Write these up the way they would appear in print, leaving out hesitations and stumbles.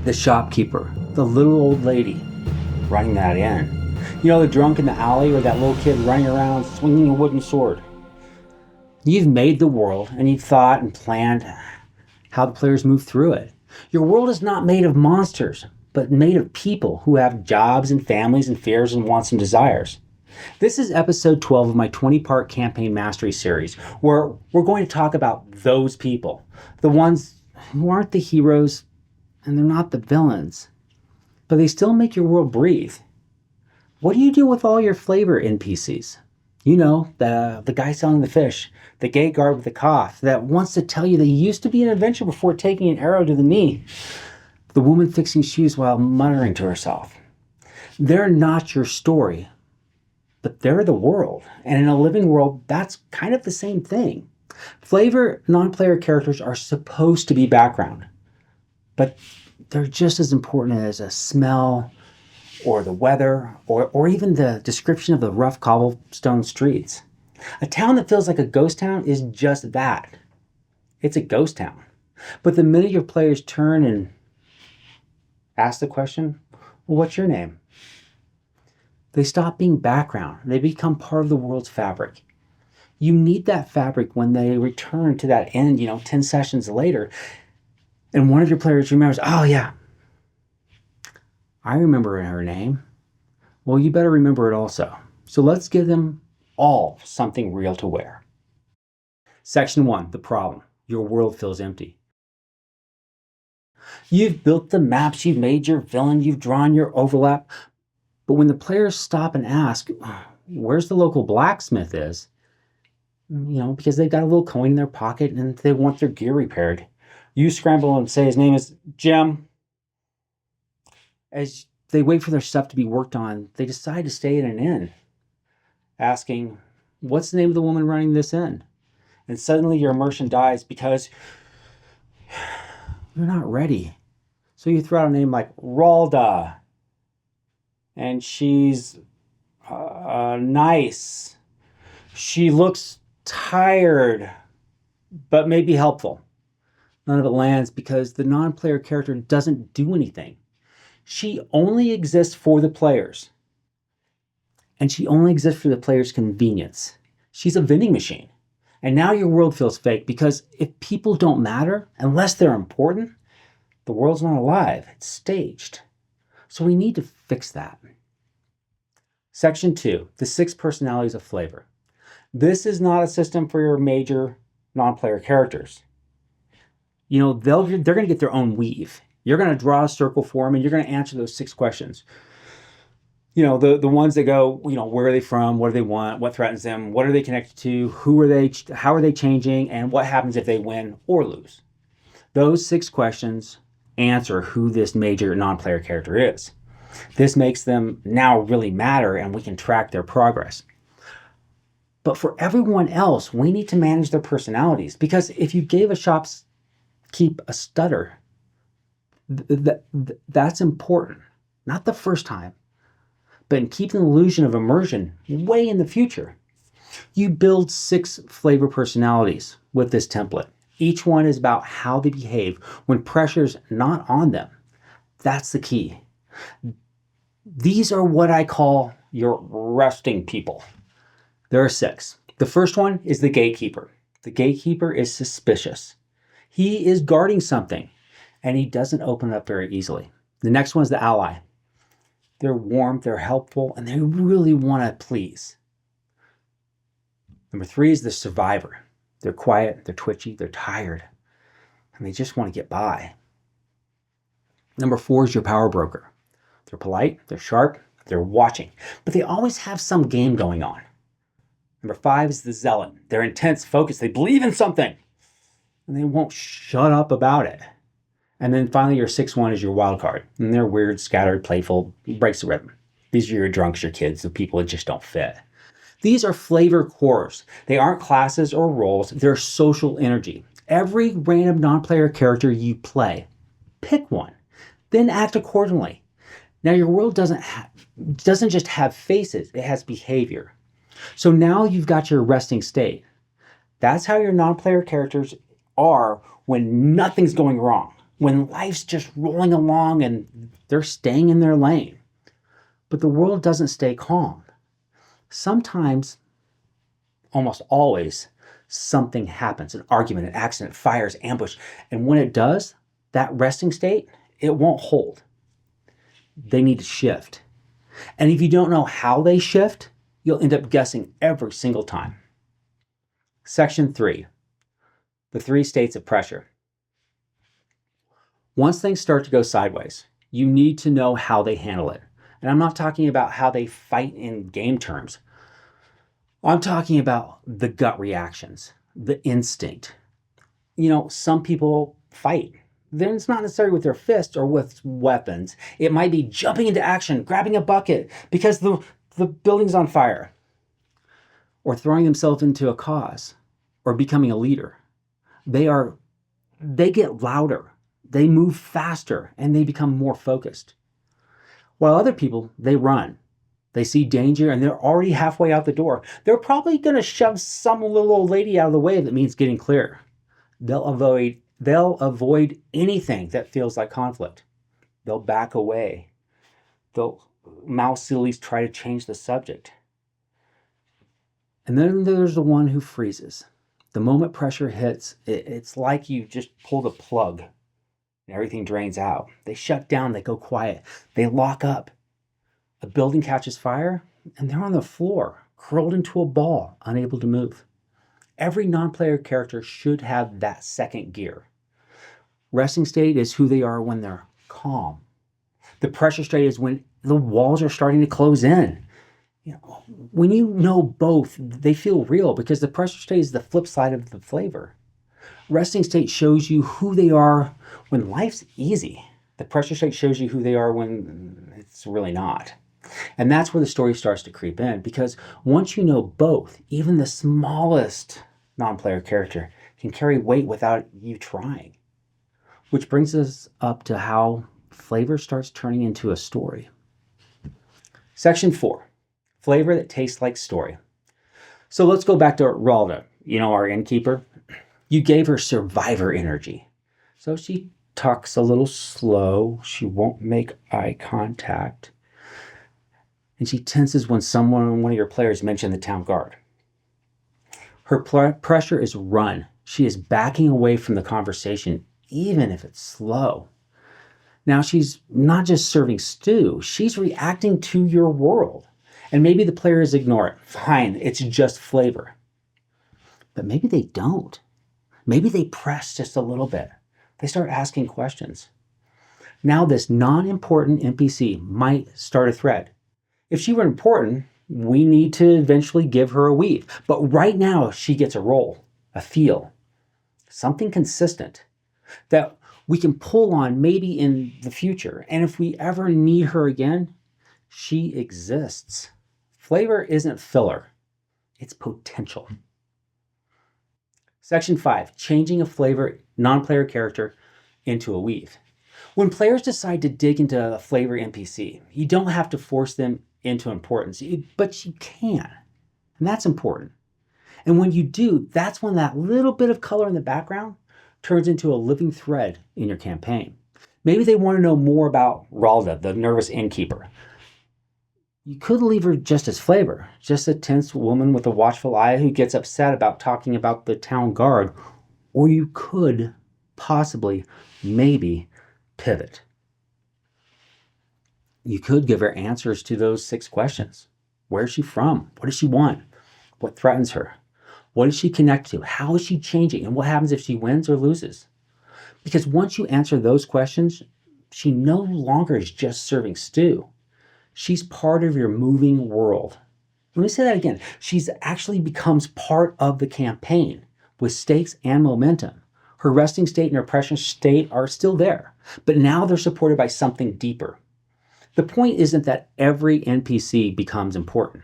the shopkeeper, the little old lady running that inn. You know, the drunk in the alley, or that little kid running around swinging a wooden sword. You've made the world, and you've thought and planned how the players move through it. Your world is not made of monsters, but made of people who have jobs and families and fears and wants and desires. This is episode 12 of my 20-part campaign mastery series, where we're going to talk about those people, the ones who aren't the heroes and they're not the villains, but they still make your world breathe. What do you do with all your flavor NPCs? You know, the guy selling the fish, the gate guard with the cough that wants to tell you that he used to be an adventurer before taking an arrow to the knee, the woman fixing shoes while muttering to herself. They're not your story, but they're the world. And in a living world, that's kind of the same thing. Flavor non-player characters are supposed to be background, but they're just as important as a smell or the weather or even the description of the rough cobblestone streets. A town that feels like a ghost town is just that. It's a ghost town. But the minute your players turn and ask the question, well, what's your name? They stop being background. They become part of the world's fabric. You need that fabric when they return to that end, 10 sessions later, and one of your players remembers, oh yeah, I remember her name. Well, you better remember it also. So let's give them all something real to wear. Section 1, the problem. Your world feels empty. You've built the maps, you've made your villain, you've drawn your overlap, but when the players stop and ask, where's the local blacksmith is, because they've got a little coin in their pocket and they want their gear repaired, you scramble and say his name is Jim. As they wait for their stuff to be worked on, they decide to stay at an inn, asking, what's the name of the woman running this inn? And suddenly your immersion dies because you're not ready. So you throw out a name like Ralda, and she's nice. She looks tired, but maybe helpful. None of it lands because the non-player character doesn't do anything. She only exists for the players. And she only exists for the players' convenience. She's a vending machine. And now your world feels fake because if people don't matter, unless they're important, the world's not alive. It's staged. So we need to fix that. Section 2, the 6 personalities of flavor. This is not a system for your major non-player characters. They're going to get their own weave. You're going to draw a circle for them and you're going to answer those 6 questions. The ones that go, where are they from? What do they want? What threatens them? What are they connected to? Who are they? How are they changing? And what happens if they win or lose? Those 6 questions answer who this major non-player character is. This makes them now really matter and we can track their progress. But for everyone else, we need to manage their personalities because if you gave a shopkeep a stutter, that's important. Not the first time, but in keeping the illusion of immersion way in the future. You build 6 flavor personalities with this template. Each one is about how they behave when pressure's not on them. That's the key. These are what I call your resting people. There are 6. The first one is the gatekeeper. The gatekeeper is suspicious. He is guarding something, and he doesn't open it up very easily. The next one is the ally. They're warm, they're helpful, and they really want to please. Number 3 is the survivor. They're quiet, they're twitchy, they're tired, and they just want to get by. Number 4 is your power broker. They're polite, they're sharp, they're watching, but they always have some game going on. Number 5 is the zealot. They're intense, focused, they believe in something, and they won't shut up about it. And then finally, your 6th one is your wild card. And they're weird, scattered, playful, breaks the rhythm. These are your drunks, your kids, the people that just don't fit. These are flavor cores. They aren't classes or roles. They're social energy. Every random non-player character you play, pick one, then act accordingly. Now, your world doesn't just have faces. It has behavior. So now you've got your resting state. That's how your non-player characters are when nothing's going wrong. when life's just rolling along and they're staying in their lane. But the world doesn't stay calm. Sometimes, almost always, something happens, an argument, an accident, fires, ambush. And when it does, that resting state, it won't hold. They need to shift. And if you don't know how they shift, you'll end up guessing every single time. Section 3, the 3 states of pressure. Once things start to go sideways, you need to know how they handle it. And I'm not talking about how they fight in game terms. I'm talking about the gut reactions, the instinct. Some people fight. Then it's not necessarily with their fists or with weapons. It might be jumping into action, grabbing a bucket because the building's on fire, or throwing themselves into a cause, or becoming a leader. They get louder, they move faster, and they become more focused. While other people, they run. They see danger and they're already halfway out the door. They're probably going to shove some little old lady out of the way if it means getting clear. They'll avoid anything that feels like conflict. They'll back away. They'll mousily try to change the subject. And then there's the one who freezes. The moment pressure hits, it's like you just pulled a plug and everything drains out. They shut down, they go quiet, they lock up. A building catches fire and they're on the floor, curled into a ball, unable to move. Every non-player character should have that second gear. Resting state is who they are when they're calm. The pressure state is when the walls are starting to close in. When you know both, they feel real because the pressure state is the flip side of the flavor. Resting state shows you who they are when life's easy. The pressure state shows you who they are when it's really not. And that's where the story starts to creep in, because once you know both, even the smallest non-player character can carry weight without you trying. Which brings us up to how flavor starts turning into a story. Section 4, flavor that tastes like story. So let's go back to Ralda, our innkeeper. You gave her survivor energy. So she talks a little slow, she won't make eye contact. And she tenses when one of your players mentioned the town guard. Her pressure is run. She is backing away from the conversation, even if it's slow. Now she's not just serving stew, she's reacting to your world. And maybe the players ignore it. Fine, it's just flavor. But maybe they don't. Maybe they press just a little bit. They start asking questions. Now this non-important NPC might start a thread. If she were important, we need to eventually give her a weave. But right now, she gets a role, a feel, something consistent that we can pull on maybe in the future. And if we ever need her again, she exists. Flavor isn't filler, it's potential. Section 5, changing a flavor non-player character into a weave. When players decide to dig into a flavor NPC, you don't have to force them into importance, but you can. And that's important. And when you do, that's when that little bit of color in the background turns into a living thread in your campaign. Maybe they want to know more about Ralda, the nervous innkeeper. You could leave her just as flavor, just a tense woman with a watchful eye who gets upset about talking about the town guard. Or you could possibly, maybe, pivot. You could give her answers to those 6 questions. Where is she from? What does she want? What threatens her? What does she connect to? How is she changing? And what happens if she wins or loses? Because once you answer those questions, she no longer is just serving stew. She's part of your moving world. Let me say that again. She's actually becomes part of the campaign with stakes and momentum. Her resting state and her pressure state are still there, but now they're supported by something deeper. The point isn't that every NPC becomes important.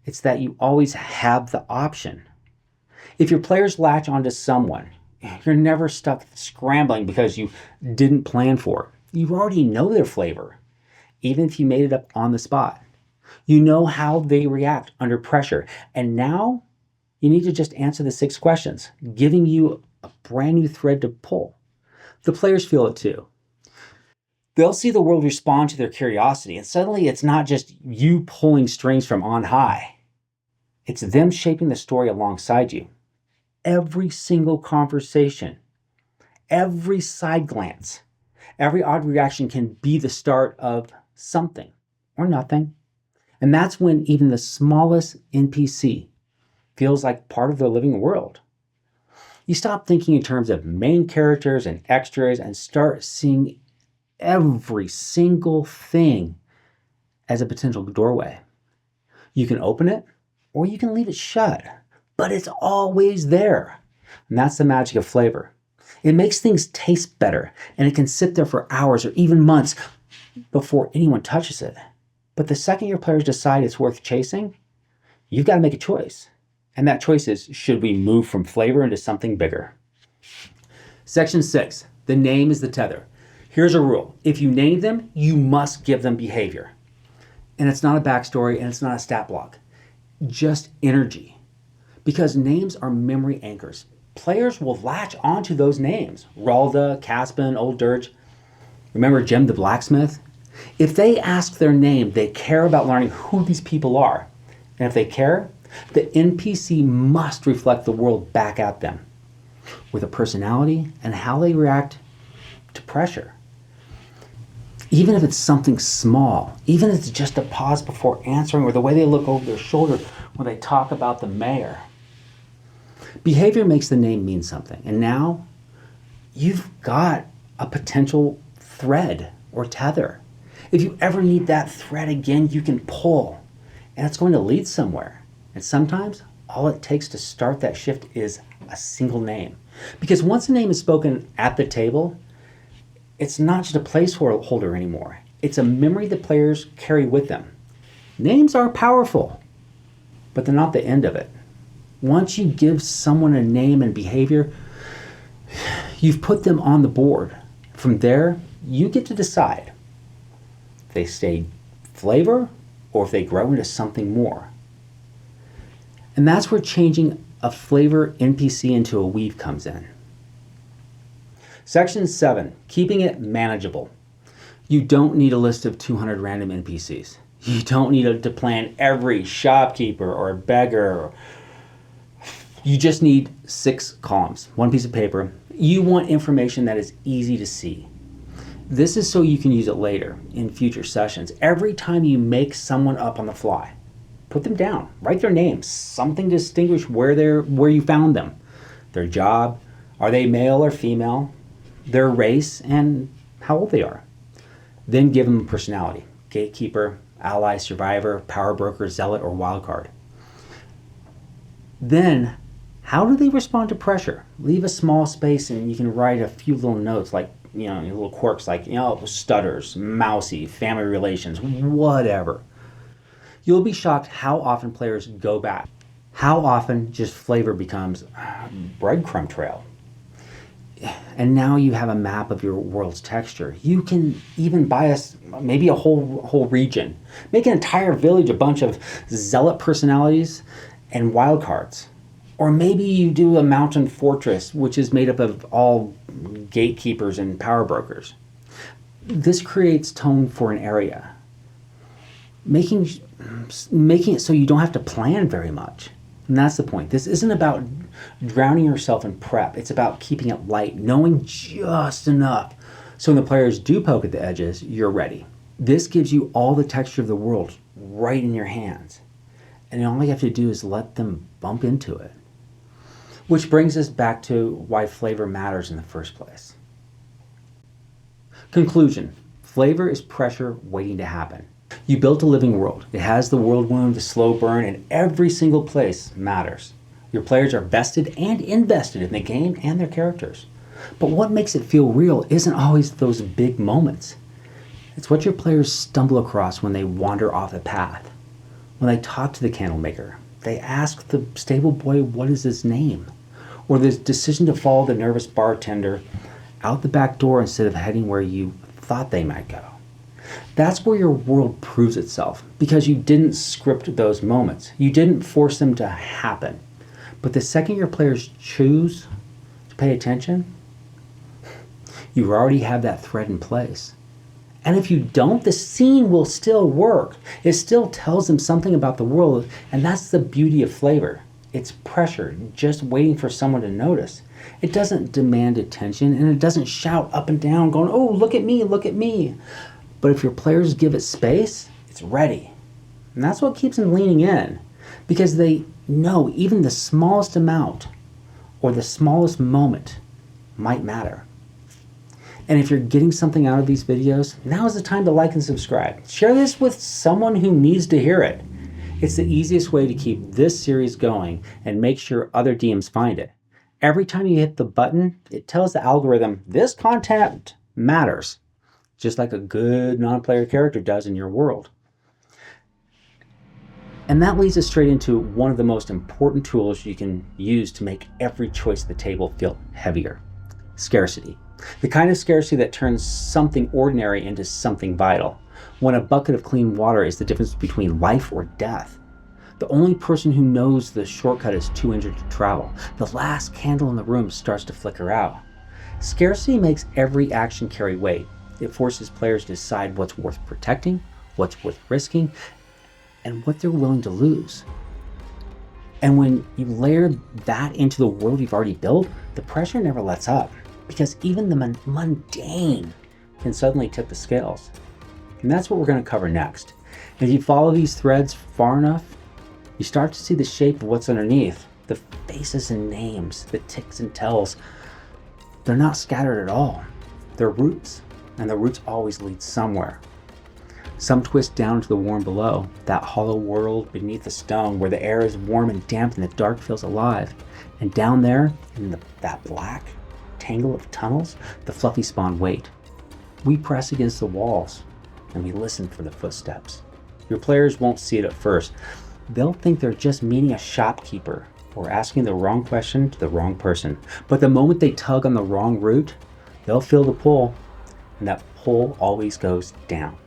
It's that you always have the option. If your players latch onto someone, you're never stuck scrambling because you didn't plan for it. You already know their flavor, even if you made it up on the spot. You know how they react under pressure. And now you need to just answer the 6 questions, giving you a brand new thread to pull. The players feel it too. They'll see the world respond to their curiosity, and suddenly it's not just you pulling strings from on high. It's them shaping the story alongside you. Every single conversation, every side glance, every odd reaction can be the start of something or nothing. And that's when even the smallest NPC feels like part of the living world. You stop thinking in terms of main characters and extras and start seeing every single thing as a potential doorway. You can open it or you can leave it shut, but it's always there. And that's the magic of flavor. It makes things taste better, and it can sit there for hours or even months before anyone touches it. But the second your players decide it's worth chasing, you've got to make a choice. And that choice is, should we move from flavor into something bigger? Section 6, the name is the tether. Here's a rule. If you name them, you must give them behavior. And it's not a backstory and it's not a stat block. Just energy. Because names are memory anchors. Players will latch onto those names. Ralda, Caspin, Old Dirge. Remember Jim the blacksmith? If they ask their name, they care about learning who these people are. And if they care, the NPC must reflect the world back at them with a personality and how they react to pressure. Even if it's something small, even if it's just a pause before answering or the way they look over their shoulder when they talk about the mayor. Behavior makes the name mean something. And now you've got a potential thread or tether. If you ever need that thread again, you can pull and it's going to lead somewhere. And sometimes all it takes to start that shift is a single name. Because once a name is spoken at the table, it's not just a placeholder anymore. It's a memory the players carry with them. Names are powerful, but they're not the end of it. Once you give someone a name and behavior, you've put them on the board. From there, you get to decide if they stay flavor or if they grow into something more. And that's where changing a flavor NPC into a weave comes in. Section 7, keeping it manageable. You don't need a list of 200 random NPCs. You don't need to plan every shopkeeper or beggar. You just need 6 columns, 1 piece of paper. You want information that is easy to see. This is so you can use it later in future sessions. Every time you make someone up on the fly, put them down, write their names, something to distinguish where you found them, their job, are they male or female, their race, and how old they are. Then give them a personality: gatekeeper, ally, survivor, power broker, zealot, or wildcard. Then, how do they respond to pressure? Leave a small space and you can write a few little notes like, little quirks like, stutters, mousy, family relations, whatever. You'll be shocked how often players go back. How often just flavor becomes a breadcrumb trail. And now you have a map of your world's texture. You can even bias maybe a whole region. Make an entire village a bunch of zealot personalities and wildcards. Or maybe you do a mountain fortress, which is made up of all gatekeepers and power brokers. This creates tone for an area, making it so you don't have to plan very much. And that's the point. This isn't about drowning yourself in prep. It's about keeping it light, knowing just enough so when the players do poke at the edges, you're ready. This gives you all the texture of the world right in your hands. And all you have to do is let them bump into it. Which brings us back to why flavor matters in the first place. Conclusion. Flavor is pressure waiting to happen. You built a living world. It has the world wound, the slow burn, and every single place matters. Your players are vested and invested in the game and their characters. But what makes it feel real isn't always those big moments. It's what your players stumble across when they wander off the path. When they talk to the candlemaker, they ask the stable boy what is his name, or the decision to follow the nervous bartender out the back door instead of heading where you thought they might go. That's where your world proves itself, because you didn't script those moments. You didn't force them to happen. But the second your players choose to pay attention, You already have that thread in place. And if you don't, the scene will still work. It still tells them something about the world, and that's the beauty of flavor. It's pressure, just waiting for someone to notice. It doesn't demand attention, and it doesn't shout up and down going, oh, look at me, look at me. But if your players give it space, it's ready. And that's what keeps them leaning in, because they know even the smallest amount or the smallest moment might matter. And if you're getting something out of these videos, now is the time to like and subscribe. Share this with someone who needs to hear it. It's the easiest way to keep this series going and make sure other DMs find it. Every time you hit the button, it tells the algorithm, this content matters, just like a good non-player character does in your world. And that leads us straight into one of the most important tools you can use to make every choice at the table feel heavier: scarcity. The kind of scarcity that turns something ordinary into something vital. When a bucket of clean water is the difference between life or death. The only person who knows the shortcut is too injured to travel. The last candle in the room starts to flicker out. Scarcity makes every action carry weight. It forces players to decide what's worth protecting, what's worth risking, and what they're willing to lose. And when you layer that into the world you've already built, the pressure never lets up, because even the mundane can suddenly tip the scales. And that's what we're going to cover next. If you follow these threads far enough, you start to see the shape of what's underneath. The faces and names, the ticks and tells, they're not scattered at all. They're roots, and the roots always lead somewhere. Some twist down to the warm below, that hollow world beneath the stone where the air is warm and damp and the dark feels alive. And down there, in that black tangle of tunnels, the fluffy spawn wait. We press against the walls, and we listen for the footsteps. Your players won't see it at first. They'll think they're just meeting a shopkeeper or asking the wrong question to the wrong person. But the moment they tug on the wrong route, they'll feel the pull, and that pull always goes down.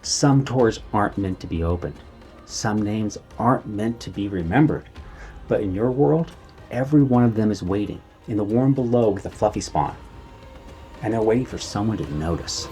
Some doors aren't meant to be opened. Some names aren't meant to be remembered. But in your world, every one of them is waiting in the warm below with a fluffy spawn. And they're waiting for someone to notice.